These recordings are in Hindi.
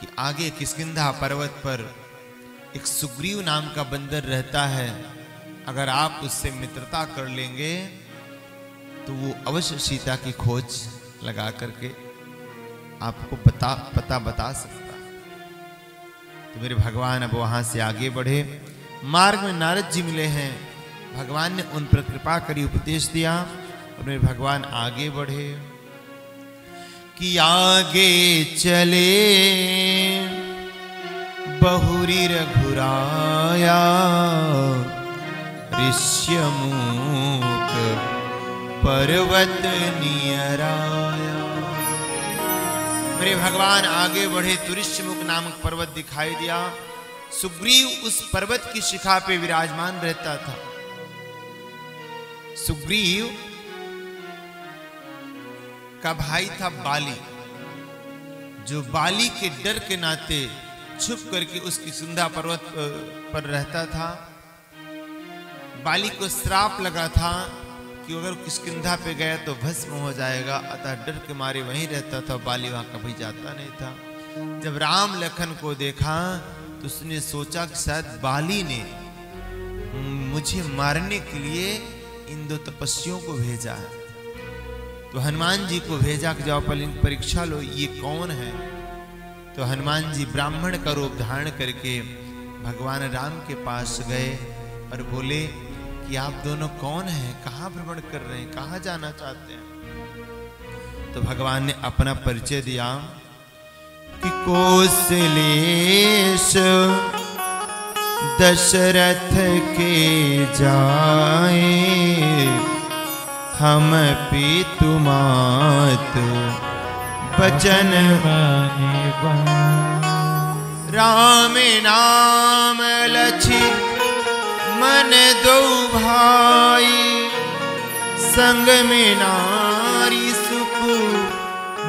कि आगे किष्किंधा पर्वत पर एक सुग्रीव नाम का बंदर रहता है, अगर आप उससे मित्रता कर लेंगे तो वो अवश्य सीता की खोज लगा करके आपको पता बता सकता है। तो मेरे भगवान अब वहां से आगे बढ़े। मार्ग में नारद जी मिले हैं, भगवान ने उन पर कृपा करी, उपदेश दिया और मेरे भगवान आगे बढ़े कि आगे चले बहुरी रघुराया ऋष्यमुख पर्वत नियराया। मेरे भगवान आगे बढ़े तो ऋष्यमुख नामक पर्वत दिखाई दिया। सुग्रीव उस पर्वत की शिखा पे विराजमान रहता था। सुग्रीव का भाई था बाली, जो बाली के डर के नाते छुप करके उस किष्किंधा पर्वत पर रहता था। बाली को श्राप लगा था कि अगर किष्किंधा पे गया तो भस्म हो जाएगा, अतः डर के मारे वहीं रहता था। बाली वहां कभी जाता नहीं था। जब राम लखन को देखा तो उसने सोचा कि शायद बाली ने मुझे मारने के लिए इन दो तपस्वियों को भेजा है। तो हनुमान जी को भेजा कि जाओ परीक्षा लो, ये कौन है। तो हनुमान जी ब्राह्मण का रूप धारण करके भगवान राम के पास गए और बोले कि आप दोनों कौन हैं, कहाँ भ्रमण कर रहे हैं, कहाँ जाना चाहते हैं। तो भगवान ने अपना परिचय दिया कि कौशलेश दशरथ के जाए, हम पितु मात बचन राम नाम लछि मन दो भाई, संग में नारी सुख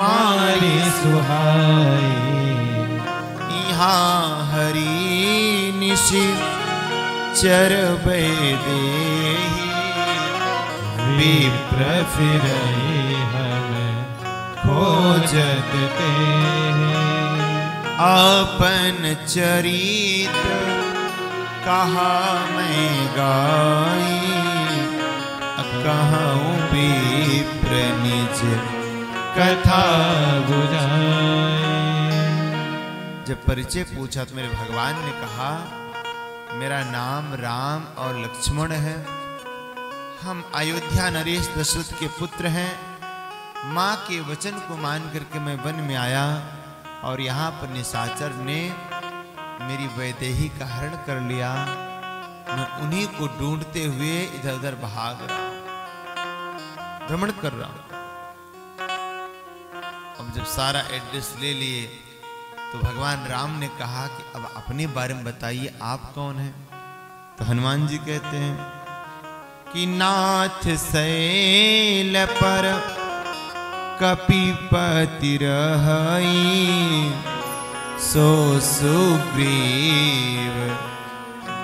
मारी सुहाई, यहाँ हरि निशि चरबै देहि, विप्र फिरहि हमें खोजत तेहि, आपन चरित कहा मैं गाई, कहूँ विप्र निज कथा बुझाई। जब परिचय पूछा तो मेरे भगवान ने कहा मेरा नाम राम और लक्ष्मण है, हम अयोध्या नरेश दशरथ के पुत्र हैं। माँ के वचन को मान करके मैं वन में आया और यहाँ पर निशाचर ने मेरी वैदेही का हरण कर लिया। मैं उन्हीं को ढूंढते हुए इधर उधर भाग रहा हूं, भ्रमण कर रहा हूं। अब जब सारा एड्रेस ले लिए तो भगवान राम ने कहा कि अब अपने बारे में बताइए, आप कौन हैं। तो हनुमान जी कहते हैं कि नाथ शैल पर कपिपति रहई, सो सुग्रीव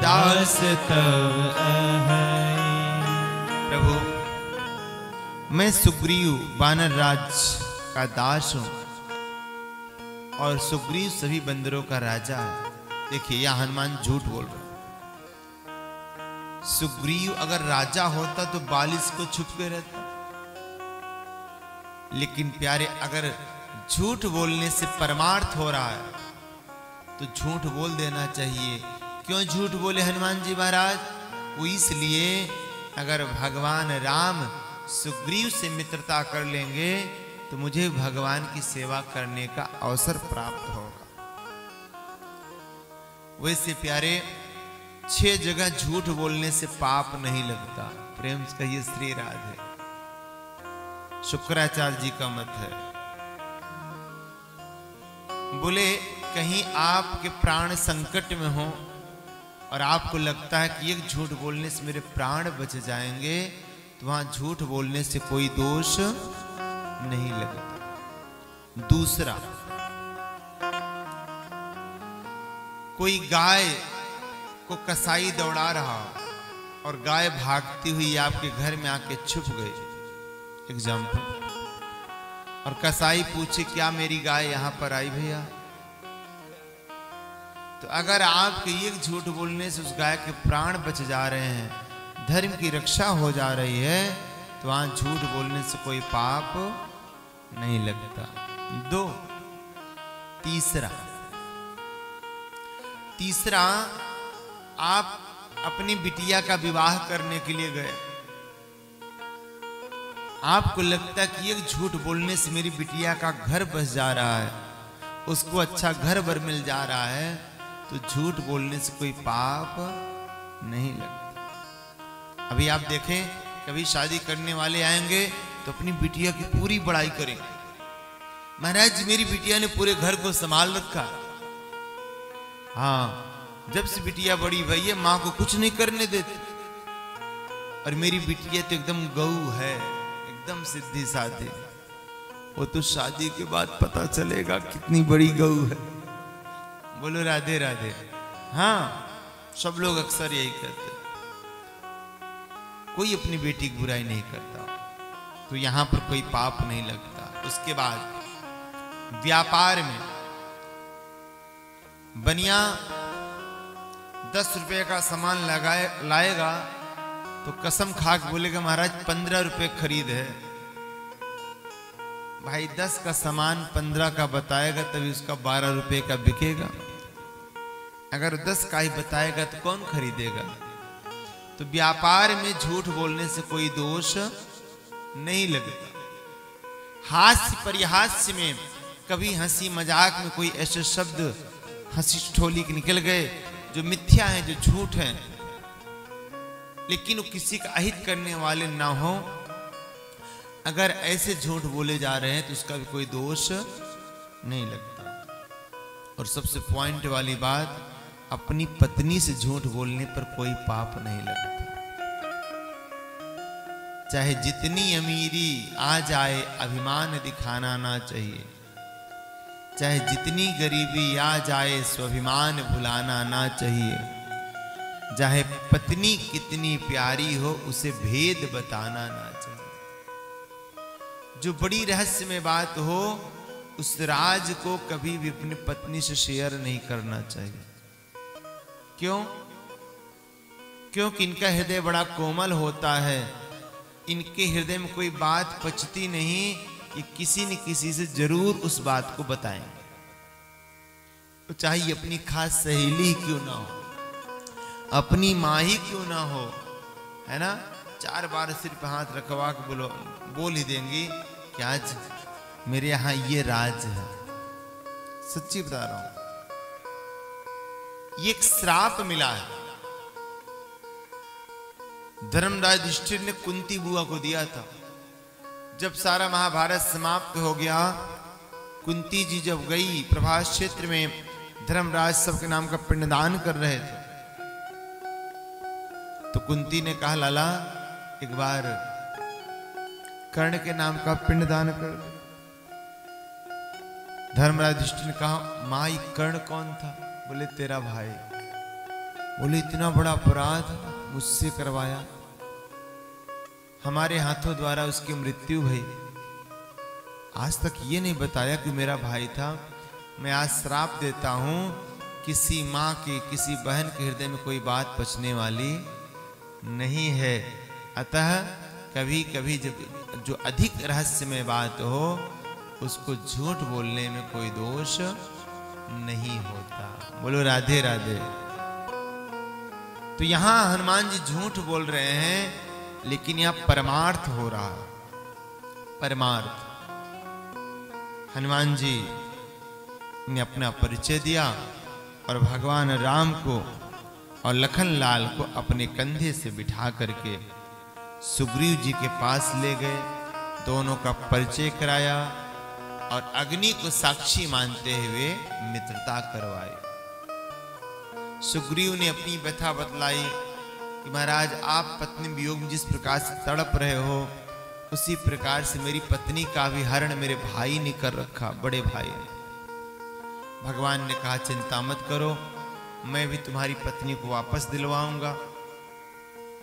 दास तव अहै। प्रभु मैं सुग्रीव वानर राज का दास हूं और सुग्रीव सभी बंदरों का राजा है। देखिए यह हनुमान झूठ बोल रहे। सुग्रीव अगर राजा होता तो बालिश को छुप के रहता। लेकिन प्यारे अगर झूठ बोलने से परमार्थ हो रहा है तो झूठ बोल देना चाहिए। क्यों झूठ बोले हनुमान जी महाराज? वो इसलिए अगर भगवान राम सुग्रीव से मित्रता कर लेंगे तो मुझे भगवान की सेवा करने का अवसर प्राप्त होगा। वैसे प्यारे 6 जगह झूठ बोलने से पाप नहीं लगता। प्रेम से कहिए श्री राधे। शुक्राचार्य जी का मत है। बोले कहीं आपके प्राण संकट में हो और आपको लगता है कि एक झूठ बोलने से मेरे प्राण बच जाएंगे, तो वहां झूठ बोलने से कोई दोष नहीं लगता। दूसरा, कोई गाय को कसाई दौड़ा रहा और गाय भागती हुई आपके घर में आके छुप गई, एग्जाम्पल, और कसाई पूछे क्या मेरी गाय यहां पर आई भैया? तो अगर आपके एक झूठ बोलने से उस गाय के प्राण बच जा रहे हैं, धर्म की रक्षा हो जा रही है, तो वहां झूठ बोलने से कोई पाप नहीं लगता। 2, तीसरा आप अपनी बिटिया का विवाह करने के लिए गए, आपको लगता है कि एक झूठ बोलने से मेरी बिटिया का घर बस जा रहा है, उसको अच्छा घर बर मिल जा रहा है, तो झूठ बोलने से कोई पाप नहीं लगता। अभी आप देखें, कभी शादी करने वाले आएंगे तो अपनी बिटिया की पूरी बड़ाई करें, महाराज जी मेरी बिटिया ने पूरे घर को संभाल रखा। हाँ, जब से बिटिया बड़ी भई है मां को कुछ नहीं करने देती, और मेरी बिटिया तो एकदम गऊ है, एकदम सीधी साधी। वो तो शादी के बाद पता चलेगा कितनी बड़ी गऊ है। बोलो राधे राधे। हाँ, सब लोग अक्सर यही कहते, कोई अपनी बेटी की बुराई नहीं करता, तो यहां पर कोई पाप नहीं लगता। उसके बाद व्यापार में बनिया 10 रुपए का सामान लाएगा तो कसम खा के बोलेगा महाराज 15 रुपए खरीद है। भाई 10 का सामान 15 का बताएगा तभी उसका 12 रुपए का बिकेगा। अगर 10 का ही बताएगा तो कौन खरीदेगा। तो व्यापार में झूठ बोलने से कोई दोष नहीं लगता। हास्य परिहास्य में कभी हंसी मजाक में कोई ऐसे शब्द हंसी ठोली के निकल गए जो मिथ्या हैं, जो झूठ हैं, लेकिन वो किसी का अहित करने वाले ना हो, अगर ऐसे झूठ बोले जा रहे हैं तो उसका भी कोई दोष नहीं लगता। और सबसे पॉइंट वाली बात, अपनी पत्नी से झूठ बोलने पर कोई पाप नहीं लगता। चाहे जितनी अमीरी आ जाए अभिमान दिखाना ना चाहिए, चाहे जितनी गरीबी आ जाए स्वाभिमान भुलाना ना चाहिए, चाहे पत्नी कितनी प्यारी हो उसे भेद बताना ना चाहिए। जो बड़ी रहस्य में बात हो उस राज को कभी भी अपनी पत्नी से शेयर नहीं करना चाहिए। क्यों? क्योंकि इनका हृदय बड़ा कोमल होता है, इनके हृदय में कोई बात पचती नहीं, ये किसी न किसी से जरूर उस बात को बताएंगे। तो चाहे अपनी खास सहेली क्यों ना हो, अपनी माँ ही क्यों ना हो, है ना, 4 बार सिर पे हाथ रखवा के बोल ही देंगी कि आज मेरे यहां ये राज है। सच्ची बता रहा हूं, ये एक श्राप मिला है। धर्मराज युधिष्ठिर ने कुंती बुआ को दिया था। जब सारा महाभारत समाप्त हो गया, कुंती जी जब गई प्रभास क्षेत्र में, धर्मराज सबके नाम का पिंडदान कर रहे थे, तो कुंती ने कहा लाला एक बार कर्ण के नाम का पिंडदान कर। धर्मराज युधिष्ठिर ने कहा मां ये कर्ण कौन था? बोले तेरा भाई। बोले इतना बड़ा अपराध मुझसे करवाया, हमारे हाथों द्वारा उसकी मृत्यु हुई, आज तक ये नहीं बताया कि मेरा भाई था। मैं आज श्राप देता हूं, किसी मां के किसी बहन के हृदय में कोई बात पचने वाली नहीं है। अतः कभी कभी जब जो अधिक रहस्यमय बात हो उसको झूठ बोलने में कोई दोष नहीं होता। बोलो राधे राधे। तो यहां हनुमान जी झूठ बोल रहे हैं, लेकिन यहां परमार्थ हो रहा है। परमार्थ, हनुमान जी ने अपना परिचय दिया और भगवान राम को और लखन लाल को अपने कंधे से बिठा करके सुग्रीव जी के पास ले गए, दोनों का परिचय कराया और अग्नि को साक्षी मानते हुए मित्रता करवाई। सुग्रीव ने अपनी व्यथा बतलाई कि महाराज आप पत्नी वियोग में जिस प्रकार से तड़प रहे हो, उसी प्रकार से मेरी पत्नी का भी हरण मेरे भाई ने कर रखा, बड़े भाई ने। भगवान ने कहा चिंता मत करो, मैं भी तुम्हारी पत्नी को वापस दिलवाऊंगा।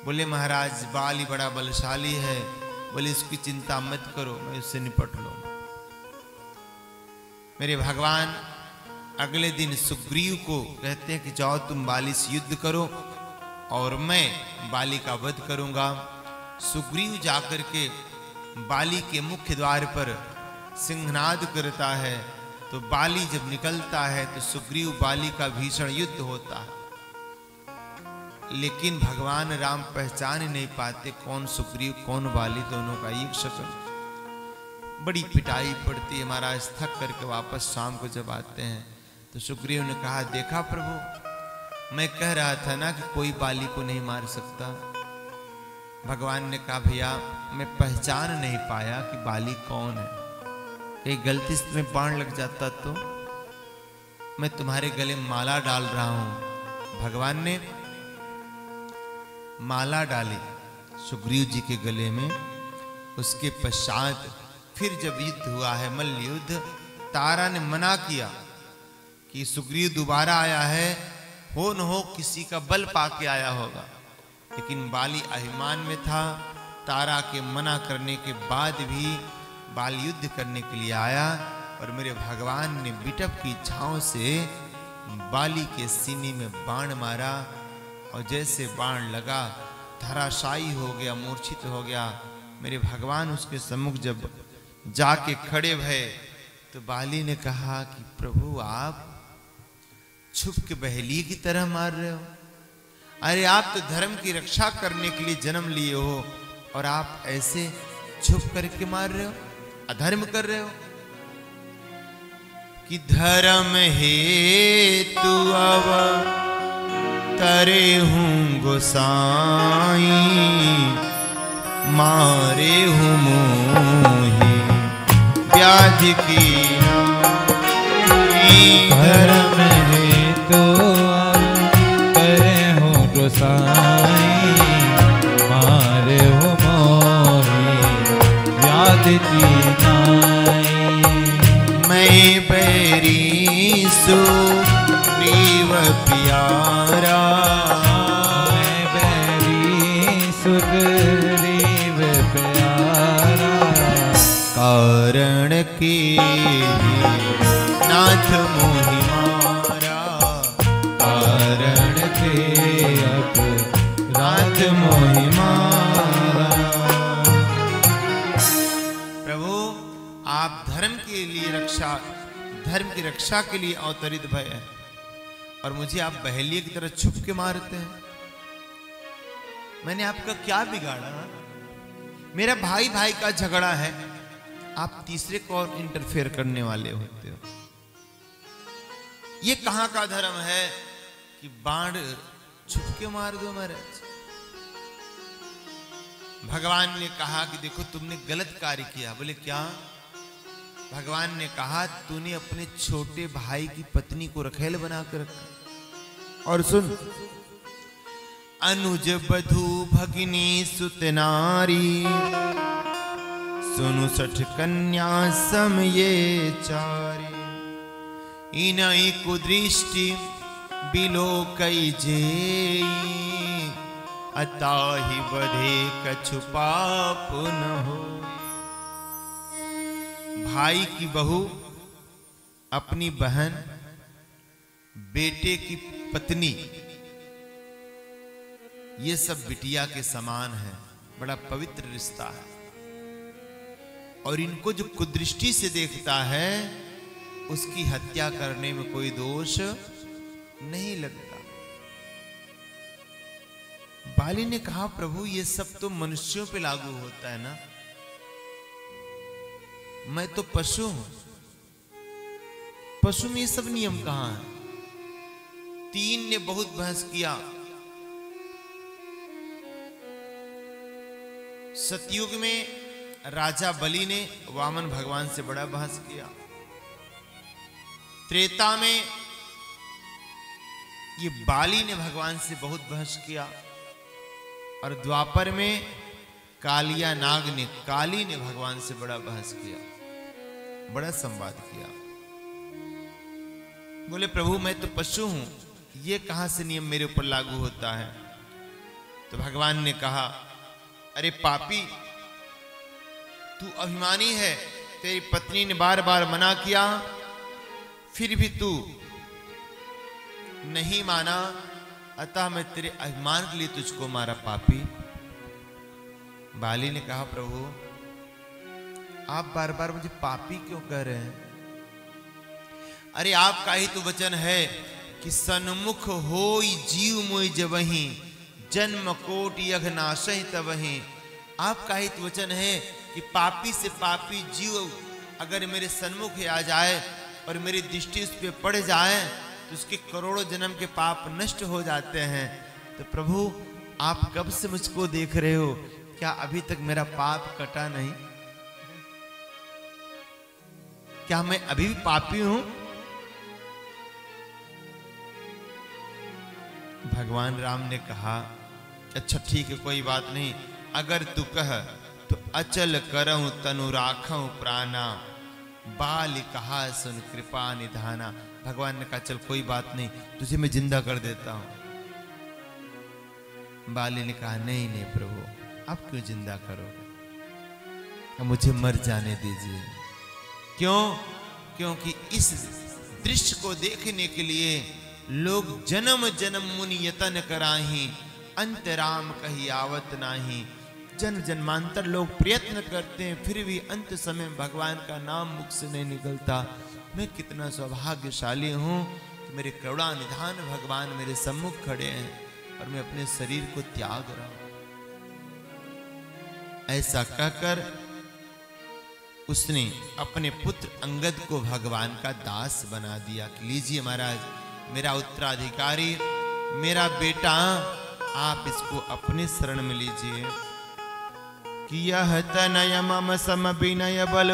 बोले महाराज बाली बड़ा बलशाली है। बोले इसकी चिंता मत करो, मैं उससे निपट लूंगा। मेरे भगवान अगले दिन सुग्रीव को कहते हैं कि जाओ तुम बाली से युद्ध करो और मैं बाली का वध करूंगा। सुग्रीव जाकर के बाली के मुख्य द्वार पर सिंहनाद करता है, तो बाली जब निकलता है तो सुग्रीव बाली का भीषण युद्ध होता है। लेकिन भगवान राम पहचान ही नहीं पाते कौन सुग्रीव कौन बाली, दोनों का एक शक्ल। बड़ी पिटाई पड़ती है। महाराज थक करके वापस शाम को जब आते हैं तो सुग्रीव ने कहा, देखा प्रभु, मैं कह रहा था ना कि कोई बाली को नहीं मार सकता। भगवान ने कहा, भैया मैं पहचान नहीं पाया कि बाली कौन है, कहीं गलती से तुम्हें बाण लग जाता तो। मैं तुम्हारे गले में माला डाल रहा हूं। भगवान ने माला डाली सुग्रीव जी के गले में। उसके पश्चात फिर जब युद्ध हुआ है, मल्ल युद्ध, तारा ने मना किया कि सुग्रीव दोबारा आया है, हो न हो किसी का बल पाके आया होगा। लेकिन बाली अभिमान में था। तारा के मना करने के बाद भी बाल युद्ध करने के लिए आया और मेरे भगवान ने बिटप की छांव से बाली के सीने में बाण मारा और जैसे बाण लगा धराशायी हो गया, मूर्छित हो गया। मेरे भगवान उसके सम्मुख जब जाके खड़े भये तो बाली ने कहा कि प्रभु आप छुप के बहेली की तरह मार रहे हो। अरे आप तो धर्म की रक्षा करने के लिए जन्म लिए हो और आप ऐसे छुप करके मार रहे हो, अधर्म कर रहे हो। कि धर्म हेतु अवतरे हूँ गोसाई, मारे हूँ मोहि व्याधि की। धर्म हेतु अवतरे हूँ गोसाई, मारे हूँ मोहि व्याधि की नाई। मैं बैरी सुग्रीव प्यारा, मैं बैरी सुग्रीव प्यारा, कारण के नाथ मोहि मारा, कारण के अपराध मोहि मारा। प्रभु आप धर्म के लिए रक्षा, धर्म की रक्षा के लिए अवतरित भय है और मुझे आप बहेलिये की तरह छुप के मारते हैं। मैंने आपका क्या बिगाड़ा? मेरा भाई भाई का झगड़ा है, आप तीसरे को और इंटरफेयर करने वाले होते हो। ये कहां का धर्म है कि बाण छुप के मार दो महाराज। भगवान ने कहा कि देखो तुमने गलत कार्य किया। बोले क्या? भगवान ने कहा तूने अपने छोटे भाई की पत्नी को रखेल बना कर रखा। और सुन, अनुज बधू भगिनी सुत नारी, सुनु सठ कन्या सम ये चारी। इनई कुदृष्टि बिलो कई जेई, अताहि बधे कछु पाप न हो। भाई की बहू, अपनी बहन, बेटे की पत्नी, ये सब बिटिया के समान है। बड़ा पवित्र रिश्ता है और इनको जो कुदृष्टि से देखता है उसकी हत्या करने में कोई दोष नहीं लगता। बाली ने कहा प्रभु ये सब तो मनुष्यों पे लागू होता है ना, मैं तो पशु हूं, पशु में ये सब नियम कहां है? तीन ने बहुत बहस किया। सतयुग में राजा बलि ने वामन भगवान से बड़ा बहस किया। त्रेता में ये बाली ने भगवान से बहुत बहस किया और द्वापर में कालिया नाग ने, काली ने भगवान से बड़ा बहस किया, बड़ा संवाद किया। बोले प्रभु मैं तो पशु हूं, ये कहां से नियम मेरे ऊपर लागू होता है? तो भगवान ने कहा अरे पापी, तू अभिमानी है, तेरी पत्नी ने बार बार मना किया, फिर भी तू नहीं माना, अतः मैं तेरे अभिमान के लिए तुझको मारा पापी। बाली ने कहा प्रभु आप बार बार मुझे पापी क्यों कह रहे हैं? अरे आपका ही तो वचन है कि सन्मुख होई जीव मोई जबहि, जन्म कोटि यघ नाशहि तबहि। आपका ही तो वचन है कि पापी से पापी जीव अगर मेरे सन्मुख आ जाए और मेरी दृष्टि उस पर पड़ जाए तो उसके करोड़ों जन्म के पाप नष्ट हो जाते हैं। तो प्रभु आप कब से मुझको देख रहे हो? क्या अभी तक मेरा पाप कटा नहीं? क्या मैं अभी भी पापी हूं? भगवान राम ने कहा अच्छा ठीक है, कोई बात नहीं, अगर तू कह तो अचल करहूं तनु राखूं प्राणा, बाल कहा सुन कृपा निधाना। भगवान ने कहा चल कोई बात नहीं, तुझे मैं जिंदा कर देता हूं। बाली ने कहा नहीं नहीं प्रभु, आप क्यों जिंदा करोगे? मुझे मर जाने दीजिए। क्यों? क्योंकि इस दृश्य को देखने के लिए लोग जन्म जन्म मुनि यतन कराही, अंतराम कही आवत नाही। जन्म जन्मांतर लोग प्रयत्न करते हैं, फिर भी अंत समय भगवान का नाम मुख से नहीं निकलता। मैं कितना सौभाग्यशाली हूं कि मेरे करुणा निधान भगवान मेरे सम्मुख खड़े हैं और मैं अपने शरीर को त्याग रहा हूं। ऐसा कहकर उसने अपने पुत्र अंगद को भगवान का दास बना दिया कि लीजिए महाराज, मेरा उत्तराधिकारी, मेरा बेटा, आप इसको अपने शरण में लीजिए। कि यह तनय मम सम विनय बल,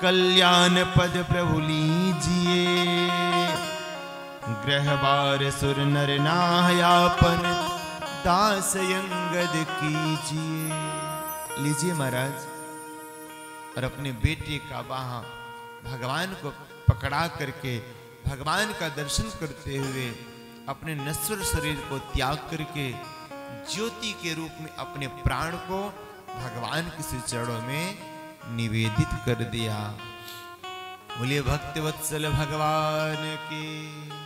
कल्याण पद प्रभु लीजिए। ग्रह बार सुर नर नाहयापन, दास अंगद कीजिए। लीजिए महाराज। और अपने बेटे का वहां भगवान को पकड़ा करके भगवान का दर्शन करते हुए अपने नश्वर शरीर को त्याग करके ज्योति के रूप में अपने प्राण को भगवान के चरणों में निवेदित कर दिया। बोलिए भक्तवत्सल भगवान की।